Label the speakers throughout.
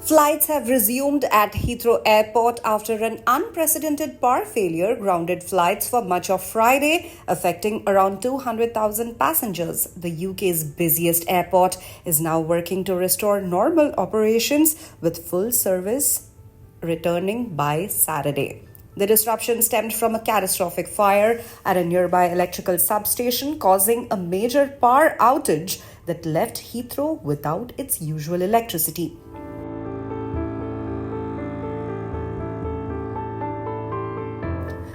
Speaker 1: Flights have resumed at Heathrow Airport after an unprecedented power failure grounded flights for much of Friday, affecting around 200,000 passengers. The UK's busiest airport is now working to restore normal operations with full service returning by Saturday. The disruption stemmed from a catastrophic fire at a nearby electrical substation, causing a major power outage that left Heathrow without its usual electricity.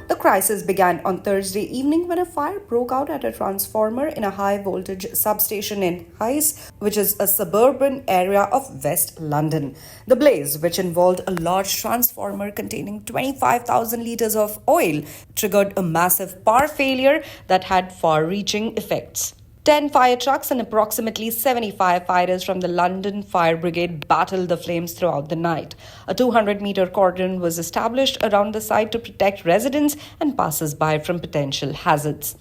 Speaker 1: The crisis began on Thursday evening when a fire broke out at a transformer in a high-voltage substation in Hayes, which is a suburban area of West London. The blaze, which involved a large transformer containing 25,000 litres of oil, triggered a massive power failure that had far-reaching effects. 10 fire trucks and approximately 75 fighters from the London Fire Brigade battled the flames throughout the night. A 200-meter cordon was established around the site to protect residents and passers-by from potential hazards.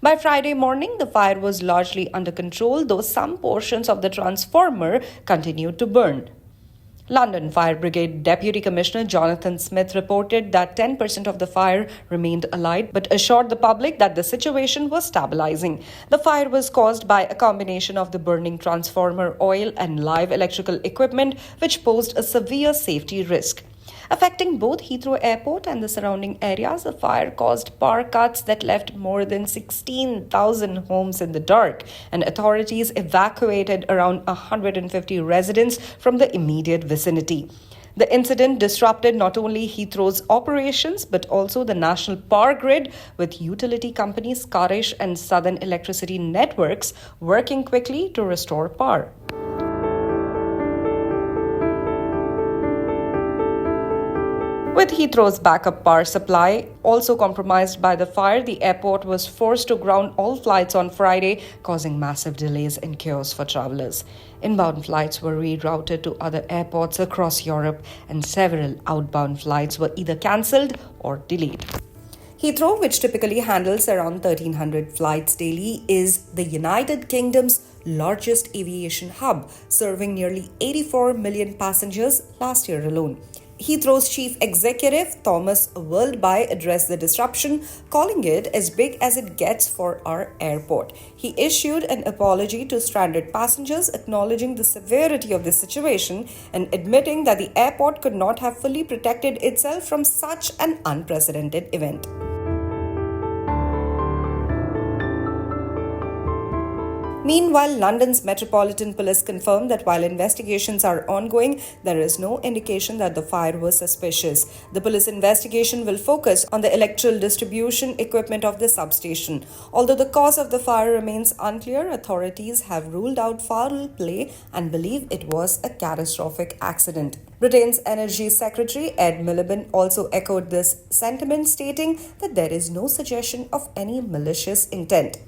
Speaker 1: By Friday morning, the fire was largely under control, though some portions of the transformer continued to burn. London Fire Brigade Deputy Commissioner Jonathan Smith reported that 10% of the fire remained alight but assured the public that the situation was stabilizing. The fire was caused by a combination of the burning transformer oil and live electrical equipment, which posed a severe safety risk. Affecting both Heathrow Airport and the surrounding areas, the fire caused power cuts that left more than 16,000 homes in the dark, and authorities evacuated around 150 residents from the immediate vicinity. The incident disrupted not only Heathrow's operations but also the national power grid, with utility companies Scottish and Southern Electricity Networks working quickly to restore power. With Heathrow's backup power supply also compromised by the fire, the airport was forced to ground all flights on Friday, causing massive delays and chaos for travelers. Inbound flights were rerouted to other airports across Europe, and several outbound flights were either cancelled or delayed. Heathrow, which typically handles around 1,300 flights daily, is the United Kingdom's largest aviation hub, serving nearly 84 million passengers last year alone. Heathrow's chief executive, Thomas Worldby, addressed the disruption, calling it as big as it gets for our airport. He issued an apology to stranded passengers, acknowledging the severity of the situation and admitting that the airport could not have fully protected itself from such an unprecedented event. Meanwhile, London's Metropolitan Police confirmed that while investigations are ongoing, there is no indication that the fire was suspicious. The police investigation will focus on the electrical distribution equipment of the substation. Although the cause of the fire remains unclear, authorities have ruled out foul play and believe it was a catastrophic accident. Britain's Energy Secretary Ed Miliband also echoed this sentiment, stating that there is no suggestion of any malicious intent.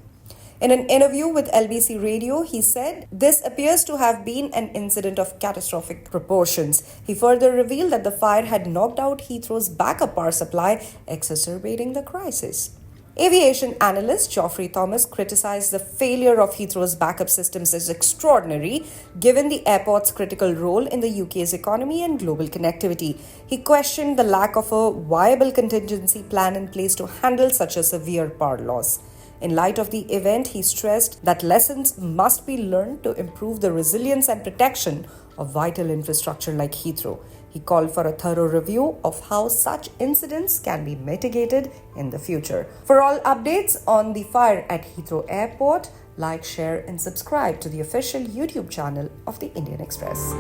Speaker 1: In an interview with LBC Radio, he said, "This appears to have been an incident of catastrophic proportions." He further revealed that the fire had knocked out Heathrow's backup power supply, exacerbating the crisis. Aviation analyst Geoffrey Thomas criticized the failure of Heathrow's backup systems as extraordinary, given the airport's critical role in the UK's economy and global connectivity. He questioned the lack of a viable contingency plan in place to handle such a severe power loss. In light of the event, he stressed that lessons must be learned to improve the resilience and protection of vital infrastructure like Heathrow. He called for a thorough review of how such incidents can be mitigated in the future. For all updates on the fire at Heathrow Airport, like, share, and subscribe to the official YouTube channel of the Indian Express.